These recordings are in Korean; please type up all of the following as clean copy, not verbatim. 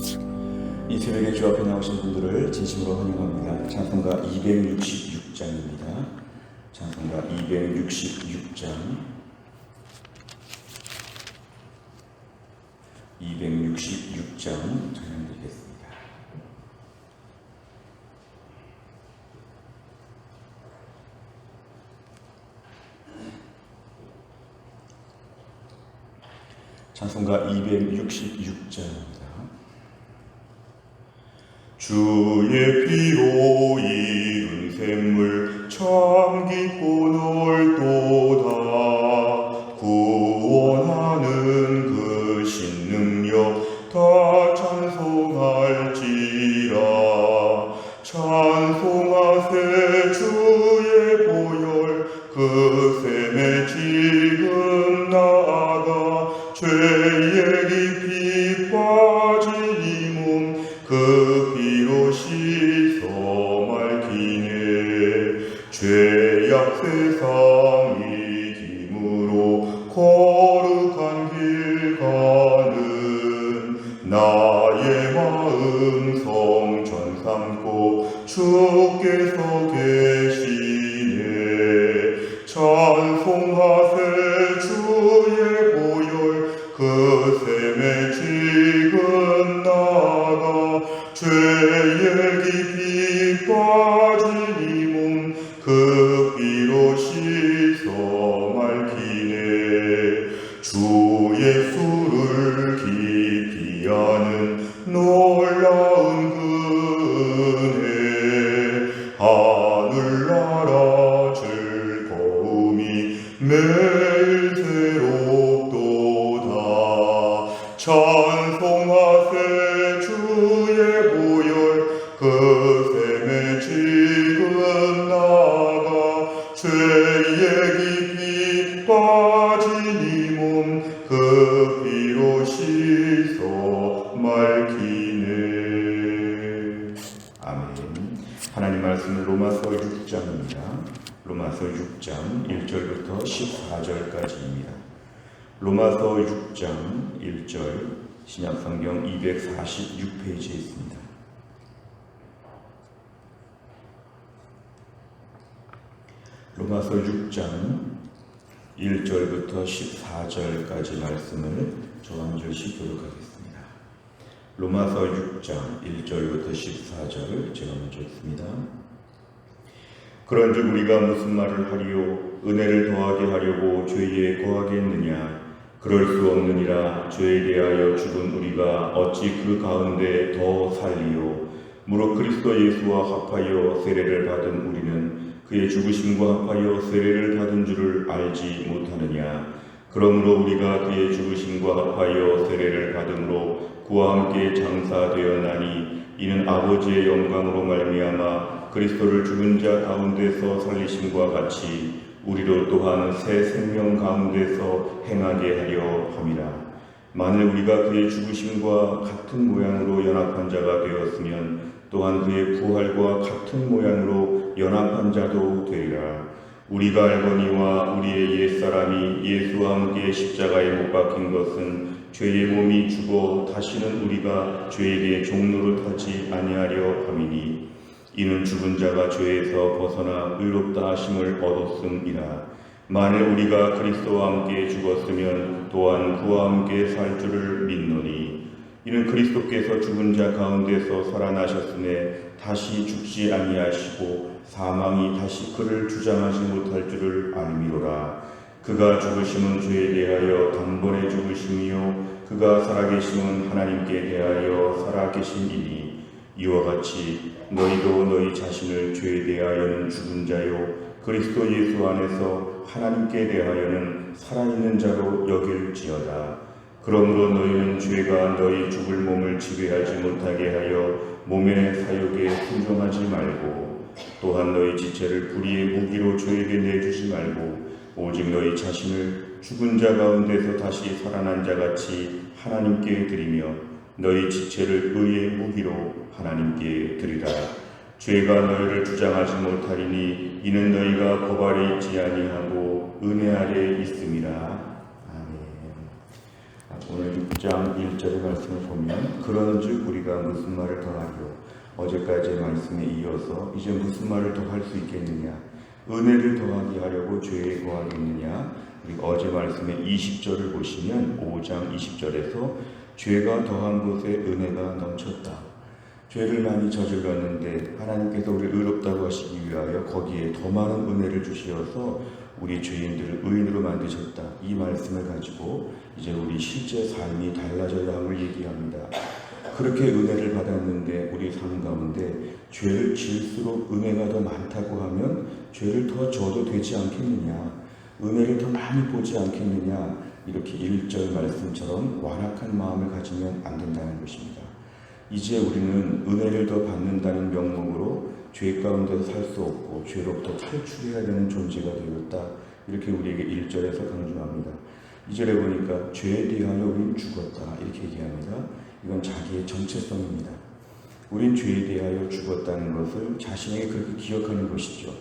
이 새벽에 주 앞에 나오신 분들을 진심으로 환영합니다. 찬송가 266장입니다. 찬송가 266장 266장 찬양드리겠습니다. 찬송가 266장입니다. 주의 피로 이룬 샘물 참 깊고 넓도다. 구원하는 그 신능력 다 찬송할지라. 찬송하세 주의 보혈 그 샘에 지금 나아가 죄의 깊이 빠진 이 몸 그 피로 씻어 맑히네. 죄악 세상 이김으로 거룩한 길 가는 나의 마음 성전 삼고 주께서 계시네. 찬송하세 주의 보혈 그 샘에 지금 나아가 죄의 깊이 빠진 이 몸 그 피로 씻어 맑히네. 주 예수를 깊이 아는 놀라운 은혜 하늘나라 즐거움이 매일 새롭도다. 찬송하세 주의 보혈 그 샘에 지금 나가 죄의 깊이 빠진 이 몸 그 피로 씻어 맑히네. 아멘. 하나님 말씀은 로마서 6장입니다. 로마서 6장 1절부터 14절까지입니다. 로마서 6장 1절 신약성경 246페이지에 있습니다. 로마서 6장 1절부터 14절까지 말씀을 저 한 절씩 교독하겠습니다. 로마서 6장 1절부터 14절 제가 먼저 읽습니다. 그런즉 우리가 무슨 말을 하리요? 은혜를 더하게 하려고 죄에 거하겠느냐? 그럴 수 없느니라. 죄에 대하여 죽은 우리가 어찌 그 가운데 더 살리요? 무릇 그리스도 예수와 합하여 세례를 받은 우리는 그의 죽으심과 합하여 세례를 받은 줄을 알지 못하느냐? 그러므로 우리가 그의 죽으심과 합하여 세례를 받음으로 그와 함께 장사되었나니 이는 아버지의 영광으로 말미암아 그리스도를 죽은 자 가운데서 살리심과 같이 우리로 또한 새 생명 가운데서 행하게 하려 함이라. 만일 우리가 그의 죽으심과 같은 모양으로 연합한 자가 되었으면 또한 그의 부활과 같은 모양으로 연합한 자도 되리라. 우리가 알거니와 우리의 옛사람이 예수와 함께 십자가에 못 박힌 것은 죄의 몸이 죽어 다시는 우리가 죄에게 종노릇하지 아니하려 함이니 이는 죽은 자가 죄에서 벗어나 의롭다 하심을 얻었음이라. 만일 우리가 그리스도와 함께 죽었으면 또한 그와 함께 살 줄을 믿노니 이는 그리스도께서 죽은 자 가운데서 살아나셨음에 다시 죽지 아니하시고 사망이 다시 그를 주장하지 못할 줄을 알미로라. 그가 죽으심은 죄에 대하여 단번에 죽으심이요 그가 살아계심은 하나님께 대하여 살아계심이니 이와 같이 너희도 너희 자신을 죄에 대하여는 죽은 자요 그리스도 예수 안에서 하나님께 대하여는 살아있는 자로 여길지어다. 그러므로 너희는 죄가 너희 죽을 몸을 지배하지 못하게 하여 몸의 사욕에 순종하지 말고 또한 너희 지체를 불의의 무기로 죄에게 내주지 말고 오직 너희 자신을 죽은 자 가운데서 다시 살아난 자같이 하나님께 드리며 너희 지체를 의의 무기로 하나님께 드리라. 죄가 너희를 주장하지 못하리니 이는 너희가 법 아래 있지 아니하고 은혜 아래 있음이라. 아멘. 오늘 6장 1절의 말씀을 보면 그런즉 우리가 무슨 말을 더하리요. 어제까지의 말씀에 이어서 이제 무슨 말을 더 할 수 있겠느냐. 은혜를 더하게 하려고 죄에 거하겠느냐. 그리고 어제 말씀의 20절을 보시면 5장 20절에서 죄가 더한 곳에 은혜가 넘쳤다. 죄를 많이 저질렀는데 하나님께서 우리를 의롭다고 하시기 위하여 거기에 더 많은 은혜를 주시어서 우리 죄인들을 의인으로 만드셨다. 이 말씀을 가지고 이제 우리 실제 삶이 달라져야 함을 얘기합니다. 그렇게 은혜를 받았는데 우리 삶 가운데 죄를 지을수록 은혜가 더 많다고 하면 죄를 더 져도 되지 않겠느냐, 은혜를 더 많이 보지 않겠느냐, 이렇게 1절 말씀처럼 완악한 마음을 가지면 안 된다는 것입니다. 이제 우리는 은혜를 더 받는다는 명목으로 죄 가운데서 살 수 없고 죄로부터 탈출해야 되는 존재가 되었다. 이렇게 우리에게 1절에서 강조합니다. 2절에 보니까 죄에 대하여 우린 죽었다. 이렇게 얘기합니다. 이건 자기의 정체성입니다. 우린 죄에 대하여 죽었다는 것을 자신에게 그렇게 기억하는 것이죠.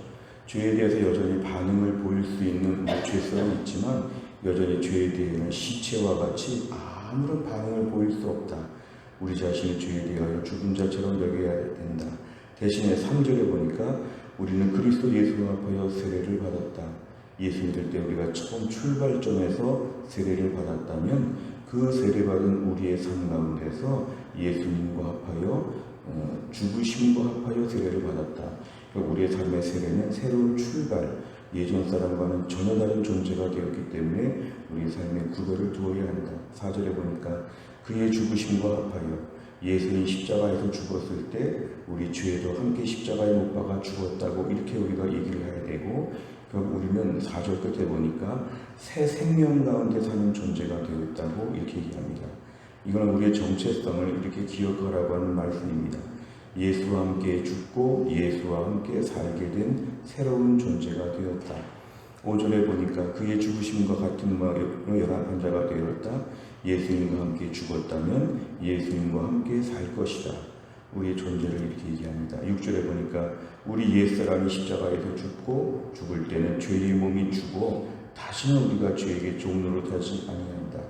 죄에 대해서 여전히 반응을 보일 수 있는 죄성이 있지만 여전히 죄에 대해서는 시체와 같이 아무런 반응을 보일 수 없다. 우리 자신의 죄에 대하여 죽은 자처럼 여겨야 된다. 대신에 3절에 보니까 우리는 그리스도 예수와 합하여 세례를 받았다. 예수 믿을 때 우리가 처음 출발점에서 세례를 받았다면 그 세례받은 우리의 삶 가운데서 예수님과 합하여 죽으심과 합하여 세례를 받았다. 우리의 삶의 세례는 새로운 출발, 예전 사람과는 전혀 다른 존재가 되었기 때문에 우리 삶의 구별을 두어야 한다. 4절에 보니까 그의 죽으심과 합하여 예수님 십자가에서 죽었을 때 우리 죄도 함께 십자가에 못 박아 죽었다고 이렇게 우리가 얘기를 해야 되고, 결국 우리는 4절 끝에 보니까 새 생명 가운데 사는 존재가 되었다고 이렇게 얘기합니다. 이건 우리의 정체성을 이렇게 기억하라고 하는 말씀입니다. 예수와 함께 죽고 예수와 함께 살게 된 새로운 존재가 되었다. 5절에 보니까 그의 죽으심과 같은 마음으로 열한 자가 되었다. 예수님과 함께 죽었다면 예수님과 함께 살 것이다. 우리의 존재를 이렇게 얘기합니다. 6절에 보니까 우리 옛사람이 십자가에서 죽고 죽을 때는 죄의 몸이 죽어 다시는 우리가 죄에게 종노릇하지 아니한다.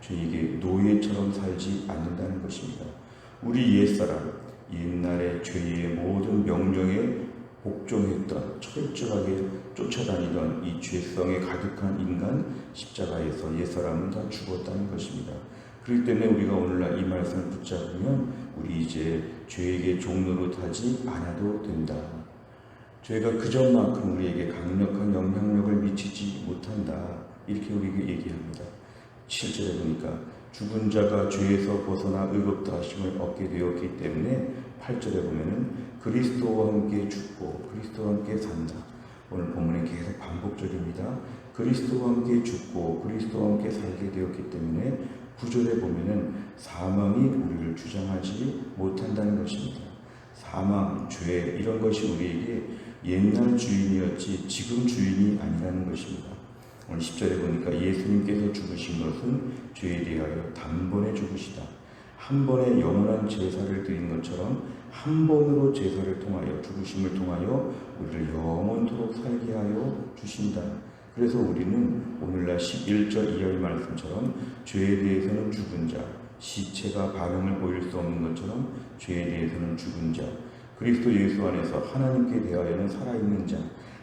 죄에게 노예처럼 살지 않는다는 것입니다. 우리 옛사람, 옛날에 죄의 모든 명령에 복종했던, 철저하게 쫓아다니던 이 죄성에 가득한 인간, 십자가에서 옛사람은 다 죽었다는 것입니다. 그렇기 때문에 우리가 오늘날 이 말씀을 붙잡으면 우리 이제 죄에게 종노릇하지 않아도 된다. 죄가 그전만큼 우리에게 강력한 영향력을 미치지 못한다. 이렇게 우리에게 얘기합니다. 7절에 보니까 죽은 자가 죄에서 벗어나 의롭다 하심을 얻게 되었기 때문에 8절에 보면은 그리스도와 함께 죽고 그리스도와 함께 산다. 오늘 본문에 계속 반복적입니다. 그리스도와 함께 죽고 그리스도와 함께 살게 되었기 때문에 9절에 보면은 사망이 우리를 주장하지 못한다는 것입니다. 사망, 죄 이런 것이 우리에게 옛날 주인이었지 지금 주인이 아니라는 것입니다. 오늘 10절에 보니까 예수님께서 죽으신 것은 죄에 대하여 단번에 죽으시다. 한 번에 영원한 제사를 드린 것처럼 한 번으로 제사를 통하여 죽으심을 통하여 우리를 영원토록 살게 하여 주신다. 그래서 우리는 오늘날 11절 이하의 말씀처럼 죄에 대해서는 죽은 자, 시체가 반응을 보일 수 없는 것처럼 죄에 대해서는 죽은 자, 그리스도 예수 안에서 하나님께 대하여는 살아있는 자,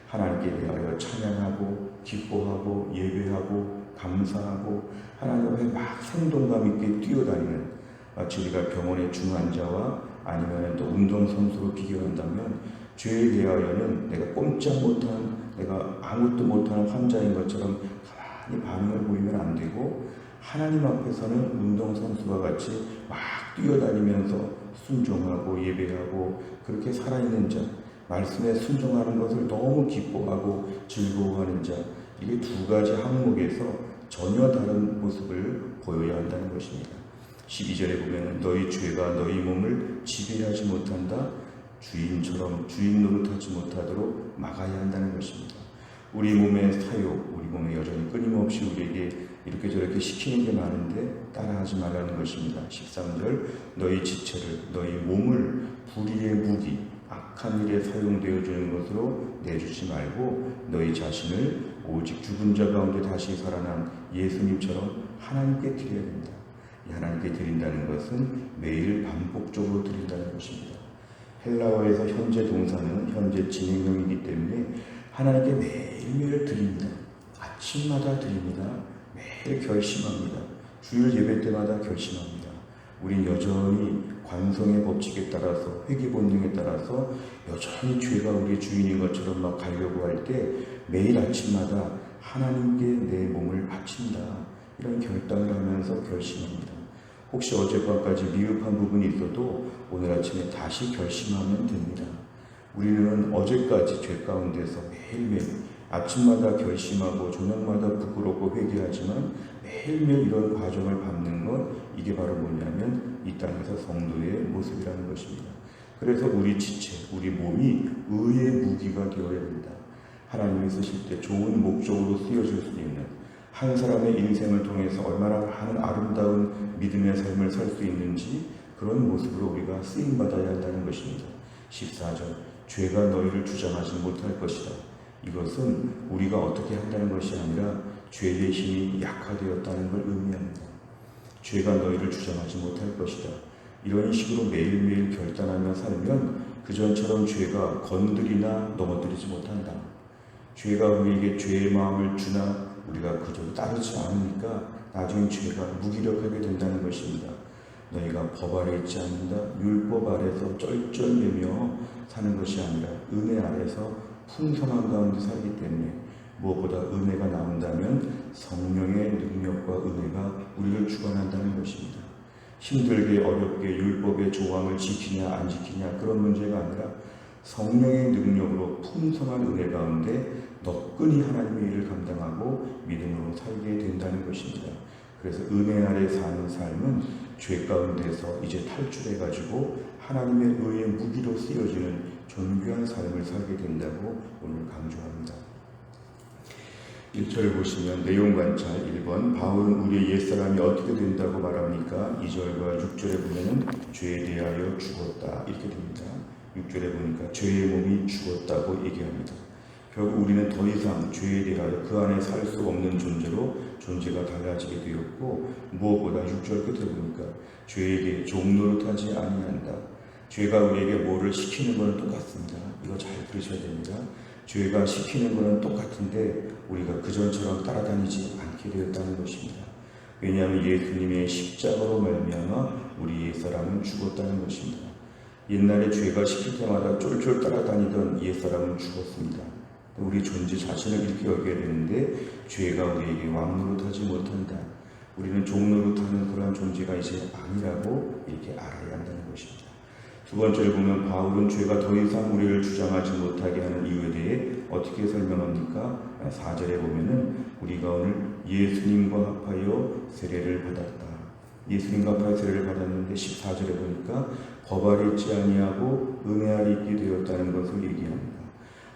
하나님께 대하여 찬양하고 기뻐하고 예배하고 감사하고 하나님 앞에 막 생동감 있게 뛰어다니는, 마치 우리가 병원의 중환자와 아니면 또 운동선수로 비교한다면 죄에 대하여는 내가 꼼짝 못한, 내가 아무것도 못하는 환자인 것처럼 가만히 반응을 보이면 안 되고, 하나님 앞에서는 운동선수와 같이 막 뛰어다니면서 순종하고 예배하고 그렇게 살아있는 자, 말씀에 순종하는 것을 너무 기뻐하고 즐거워하는 자, 이게 두 가지 항목에서 전혀 다른 모습을 보여야 한다는 것입니다. 12절에 보면 너희 죄가 너희 몸을 지배하지 못한다. 주인처럼 주인 노릇하지 못하도록 막아야 한다는 것입니다. 우리 몸의 사욕, 우리 몸에 여전히 끊임없이 우리에게 이렇게 저렇게 시키는 게 많은데 따라하지 말라는 것입니다. 13절 너희 지체를, 너희 몸을 불의의 무기, 악한 일에 사용되어 주는 것으로 내주지 말고 너희 자신을 오직 죽은 자 가운데 다시 살아난 예수님처럼 하나님께 드려야 됩니다. 하나님께 드린다는 것은 매일 반복적으로 드린다는 것입니다. 헬라어에서 현재 동사는 현재 진행형이기 때문에 하나님께 매일매일 드립니다. 아침마다 드립니다. 매일 결심합니다. 주일 예배 때마다 결심합니다. 우린 여전히 관성의 법칙에 따라서, 회개 본능에 따라서 여전히 죄가 우리의 주인인 것처럼 막 가려고 할 때 매일 아침마다 하나님께 내 몸을 바친다, 이런 결단을 하면서 결심합니다. 혹시 어젯밤까지 미흡한 부분이 있어도 오늘 아침에 다시 결심하면 됩니다. 우리는 어제까지 죄 가운데서 매일매일 아침마다 결심하고 저녁마다 부끄럽고 회개하지만 매일매일 이런 과정을 밟는 것, 이게 바로 뭐냐면 이 땅에서 성도의 모습이라는 것입니다. 그래서 우리 지체, 우리 몸이 의의 무기가 되어야 된다. 하나님이 쓰실 때 좋은 목적으로 쓰여질 수 있는, 한 사람의 인생을 통해서 얼마나 많은 아름다운 믿음의 삶을 살 수 있는지 그런 모습으로 우리가 쓰임받아야 한다는 것입니다. 14절, 죄가 너희를 주장하지 못할 것이다. 이것은 우리가 어떻게 한다는 것이 아니라 죄의 힘이 약화되었다는 걸 의미합니다. 죄가 너희를 주장하지 못할 것이다. 이런 식으로 매일매일 결단하며 살면 그전처럼 죄가 건드리나 넘어뜨리지 못한다. 죄가 우리에게 죄의 마음을 주나 우리가 그저 따르지 않으니까 나중에 죄가 무기력하게 된다는 것입니다. 너희가 법 아래 있지 않는다. 율법 아래서 쩔쩔매며 사는 것이 아니라 은혜 아래서 풍성한 가운데 살기 때문에 무엇보다 은혜가 나온다면 성령의 능력과 은혜가 우리를 주관한다는 것입니다. 힘들게 어렵게 율법의 조항을 지키냐 안 지키냐 그런 문제가 아니라 성령의 능력으로 풍성한 은혜 가운데 너끈히 하나님의 일을 감당하고 믿음으로 살게 된다는 것입니다. 그래서 은혜 아래 사는 삶은 죄 가운데서 이제 탈출해가지고 하나님의 의의 무기로 쓰여지는 존귀한 삶을 살게 된다고 오늘 강조합니다. 1절을 보시면 내용 관찰 1번, 바울은 우리의 옛사람이 어떻게 된다고 말합니까? 2절과 6절에 보면 죄에 대하여 죽었다 이렇게 됩니다. 6절에 보니까 죄의 몸이 죽었다고 얘기합니다. 결국 우리는 더 이상 죄에 대하여 그 안에 살 수 없는 존재로 존재가 달라지게 되었고, 무엇보다 6절 끝에 보니까 죄에게 종노릇하지 아니한다. 죄가 우리에게 뭐를 시키는 것은 똑같습니다. 이거 잘 들으셔야 됩니다. 죄가 시키는 것은 똑같은데 우리가 그전처럼 따라다니지 않게 되었다는 것입니다. 왜냐하면 예수님의 십자가로 말미암아 우리 옛사람은 죽었다는 것입니다. 옛날에 죄가 시킬 때마다 쫄쫄 따라다니던 옛사람은 죽었습니다. 우리 존재 자신을 이렇게 여겨야 되는데 죄가 우리에게 왕노릇하지 못한다. 우리는 종노릇하는 그러한 존재가 이제 아니라고 이렇게 알아야 한다는 것입니다. 두 번째를 보면 바울은 죄가 더 이상 우리를 주장하지 못하게 하는 이유에 대해 어떻게 설명합니까? 4절에 보면은 우리가 오늘 예수님과 합하여 세례를 받았다. 예수님과 합하여 세례를 받았는데 14절에 보니까 법 아래 있지 아니하고 은혜 아래 있게 되었다는 것을 얘기합니다.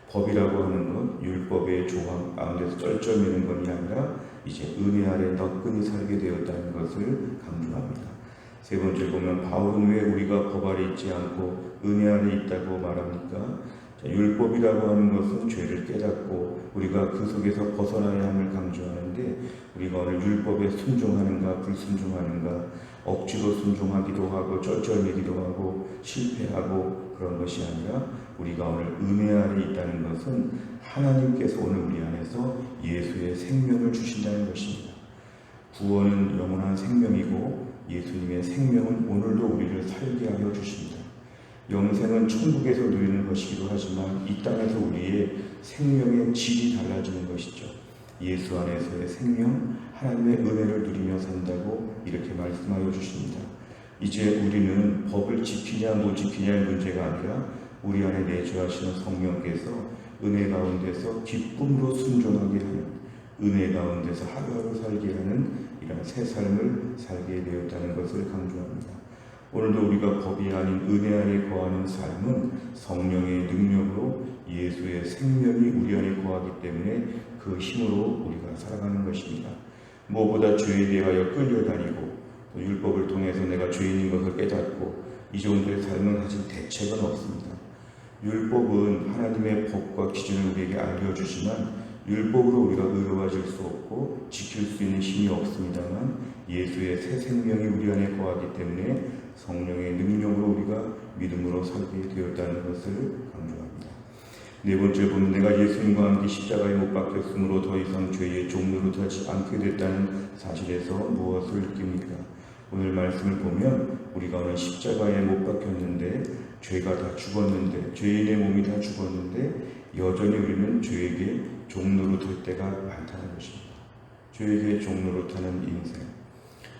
법이라고 하는 것, 율법의 조항 가운데서 쩔쩔매는 것이 아니라 이제 은혜 아래 너끈히 살게 되었다는 것을 강조합니다. 세 번째 보면 바울은 왜 우리가 법 아래 있지 않고 은혜 아래 있다고 말합니까? 율법이라고 하는 것은 죄를 깨닫고 우리가 그 속에서 벗어나야 함을 강조하는데, 우리가 오늘 율법에 순종하는가 불순종하는가, 억지로 순종하기도 하고 쩔쩔매기도 하고 실패하고 그런 것이 아니라 우리가 오늘 은혜 아래 있다는 것은 하나님께서 오늘 우리 안에서 예수의 생명을 주신다는 것입니다. 구원은 영원한 생명이고 예수님의 생명은 오늘도 우리를 살게 하여 주십니다. 영생은 천국에서 누리는 것이기도 하지만 이 땅에서 우리의 생명의 질이 달라지는 것이죠. 예수 안에서의 생명, 하나님의 은혜를 누리며 산다고 이렇게 말씀하여 주십니다. 이제 우리는 법을 지키냐 못 지키냐의 문제가 아니라 우리 안에 내주하시는 성령께서 은혜 가운데서 기쁨으로 순종하게 하는, 은혜 가운데서 하루하루 살게 하는 이런 새 삶을 살게 되었다는 것을 강조합니다. 오늘도 우리가 법이 아닌 은혜 안에 거하는 삶은 성령의 능력으로 예수의 생명이 우리 안에 거하기 때문에 그 힘으로 우리가 살아가는 것입니다. 무엇보다 죄에 대하여 끌려다니고 또 율법을 통해서 내가 죄인인 것을 깨닫고 이 정도의 삶은 사실 대책은 없습니다. 율법은 하나님의 법과 기준을 우리에게 알려주지만 율법으로 우리가 의로워질 수 없고 지킬 수 있는 힘이 없습니다만 예수의 새 생명이 우리 안에 거하기 때문에 성령의 능력으로 우리가 믿음으로 살게 되었다는 것을 강조합니다. 네 번째 보면 내가 예수님과 함께 십자가에 못 박혔으므로 더 이상 죄의 종로로 타지 않게 됐다는 사실에서 무엇을 느낍니까? 오늘 말씀을 보면 우리가 오늘 십자가에 못 박혔는데 죄가 다 죽었는데 죄인의 몸이 다 죽었는데 여전히 우리는 죄에게 종로로 될 때가 많다는 것입니다. 죄에게 종로로 타는 인생.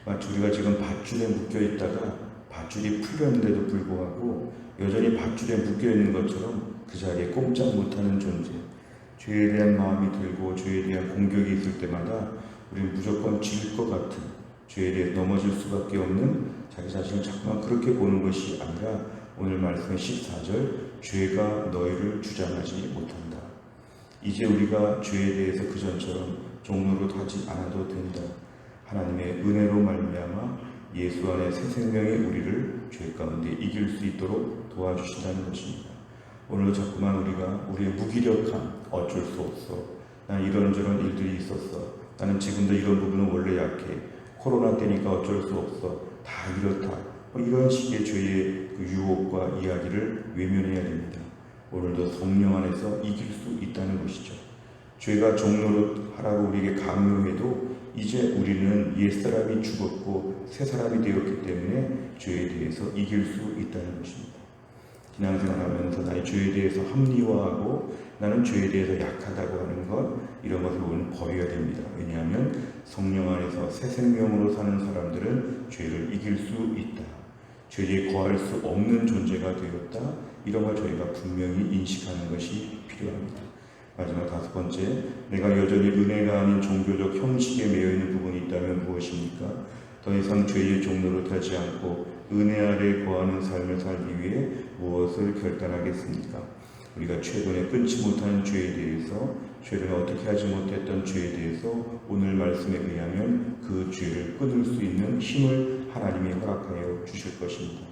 마치 우리가 지금 밧줄에 묶여 있다가 밧줄이 풀렸는데도 불구하고 여전히 밧줄에 묶여 있는 것처럼 그 자리에 꼼짝 못하는 존재. 죄에 대한 마음이 들고 죄에 대한 공격이 있을 때마다 우리는 무조건 질 것 같은, 죄에 대해 넘어질 수밖에 없는 자기 자신을 자꾸만 그렇게 보는 것이 아니라 오늘 말씀의 14절, 죄가 너희를 주장하지 못한다. 이제 우리가 죄에 대해서 그전처럼 종로로 타지 않아도 된다. 하나님의 은혜로 말미암아 예수 안에 새 생명이 우리를 죄 가운데 이길 수 있도록 도와주신다는 것입니다. 오늘도 자꾸만 우리가 우리의 무기력함, 어쩔 수 없어, 난 이런저런 일들이 있었어, 나는 지금도 이런 부분은 원래 약해, 코로나 때니까 어쩔 수 없어, 다 이렇다, 이런 식의 죄의 그 유혹과 이야기를 외면해야 됩니다. 오늘도 성령 안에서 이길 수 있다는 것이죠. 죄가 종로로 하라고 우리에게 강요해도 이제 우리는 옛사람이 죽었고 새 사람이 되었기 때문에 죄에 대해서 이길 수 있다는 것입니다. 신앙생활하면서 나의 죄에 대해서 합리화하고 나는 죄에 대해서 약하다고 하는 것, 이런 것을 우리는 버려야 됩니다. 왜냐하면 성령 안에서 새 생명으로 사는 사람들은 죄를 이길 수 있다. 죄에 거할 수 없는 존재가 되었다. 이런 걸 저희가 분명히 인식하는 것이 필요합니다. 마지막 다섯 번째, 내가 여전히 은혜가 아닌 종교적 형식에 매여 있는 부분이 있다면 무엇입니까? 더 이상 죄의 종로로 타지 않고 은혜 아래 거하는 삶을 살기 위해 무엇을 결단하겠습니까? 우리가 최근에 끊지 못하는 죄에 대해서, 최근에 어떻게 하지 못했던 죄에 대해서 오늘 말씀에 의하면 그 죄를 끊을 수 있는 힘을 하나님이 허락하여 주실 것입니다.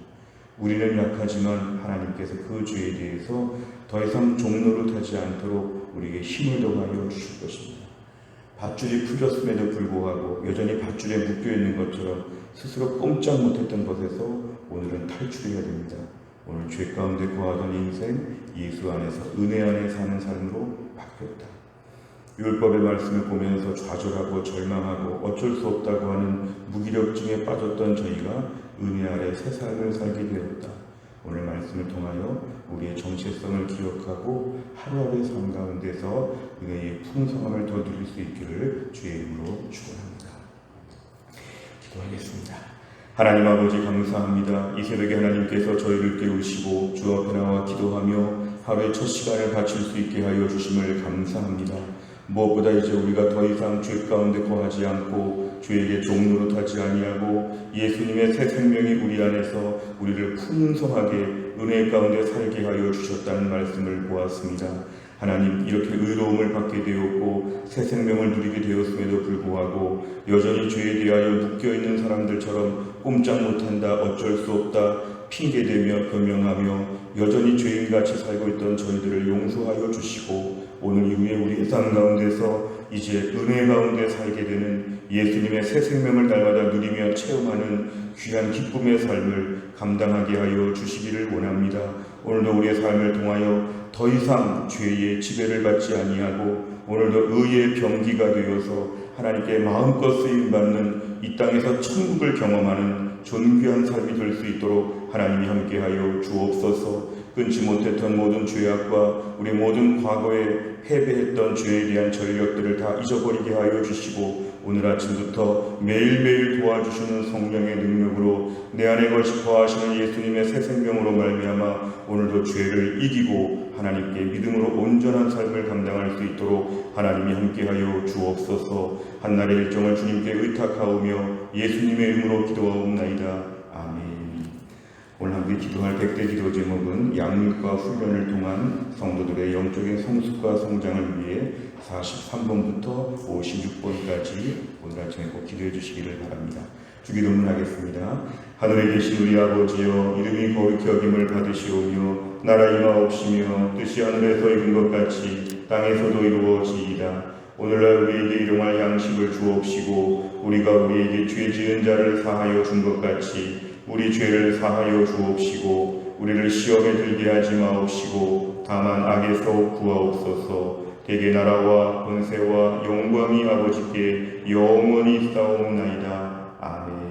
우리는 약하지만 하나님께서 그 죄에 대해서 더 이상 종로로 타지 않도록 우리에게 힘을 더하여 주실 것입니다. 밧줄이 풀렸음에도 불구하고 여전히 밧줄에 묶여있는 것처럼 스스로 꼼짝 못했던 것에서 오늘은 탈출해야 됩니다. 오늘 죄 가운데 거하던 인생, 예수 안에서 은혜 안에 사는 삶으로 바뀌었다. 율법의 말씀을 보면서 좌절하고 절망하고 어쩔 수 없다고 하는 무기력증에 빠졌던 저희가 은혜 아래 새 삶을 살게 되었다. 오늘 말씀을 통하여 우리의 정체성을 기억하고 하루하루의 삶 가운데서 은혜의 풍성함을 더 누릴 수 있기를 주의 이름으로 축원합니다. 기도하겠습니다. 하나님 아버지 감사합니다. 이 새벽에 하나님께서 저희를 깨우시고 주 앞에 나와 기도하며 하루의 첫 시간을 바칠 수 있게 하여 주심을 감사합니다. 무엇보다 이제 우리가 더 이상 죄 가운데 거하지 않고 죄에게 종로로 타지 아니하고 예수님의 새 생명이 우리 안에서 우리를 풍성하게 은혜 가운데 살게 하여 주셨다는 말씀을 보았습니다. 하나님, 이렇게 의로움을 받게 되었고 새 생명을 누리게 되었음에도 불구하고 여전히 죄에 대하여 묶여있는 사람들처럼 꼼짝 못한다, 어쩔 수 없다, 핑계대며 변명하며 여전히 죄인같이 살고 있던 저희들을 용서하여 주시고 오늘 이후에 우리의 삶 가운데서 이제 은혜 가운데 살게 되는 예수님의 새 생명을 날마다 누리며 체험하는 귀한 기쁨의 삶을 감당하게 하여 주시기를 원합니다. 오늘도 우리의 삶을 통하여 더 이상 죄의 지배를 받지 아니하고 오늘도 의의 병기가 되어서 하나님께 마음껏 쓰임받는 이 땅에서 천국을 경험하는 존귀한 삶이 될 수 있도록 하나님이 함께하여 주옵소서. 끊지 못했던 모든 죄악과 우리 모든 과거에 패배했던 죄에 대한 전력들을 다 잊어버리게 하여 주시고 오늘 아침부터 매일매일 도와주시는 성령의 능력으로 내 안에 거하시는 예수님의 새 생명으로 말미암아 오늘도 죄를 이기고 하나님께 믿음으로 온전한 삶을 감당할 수 있도록 하나님이 함께하여 주옵소서. 한날의 일정을 주님께 의탁하오며 예수님의 이름으로 기도하옵나이다. 아멘. 오늘 함께 기도할 백대 기도 제목은 양육과 훈련을 통한 성도들의 영적인 성숙과 성장을 위해 43번부터 56번까지 오늘 아침에 꼭 기도해 주시기를 바랍니다. 주기도문 하겠습니다. 하늘에 계신 우리 아버지여, 이름이 거룩히 여김을 받으시오며 나라 임하옵시며 뜻이 하늘에서 이룬 것 같이 땅에서도 이루어지이다. 오늘날 우리에게 일용할 양식을 주옵시고 우리가 우리에게 죄 지은 자를 사하여 준 것 같이 우리 죄를 사하여 주옵시고 우리를 시험에 들게 하지 마옵시고 다만 악에서 구하옵소서. 대개 나라와 권세와 영광이 아버지께 영원히 있사옵나이다. 아멘.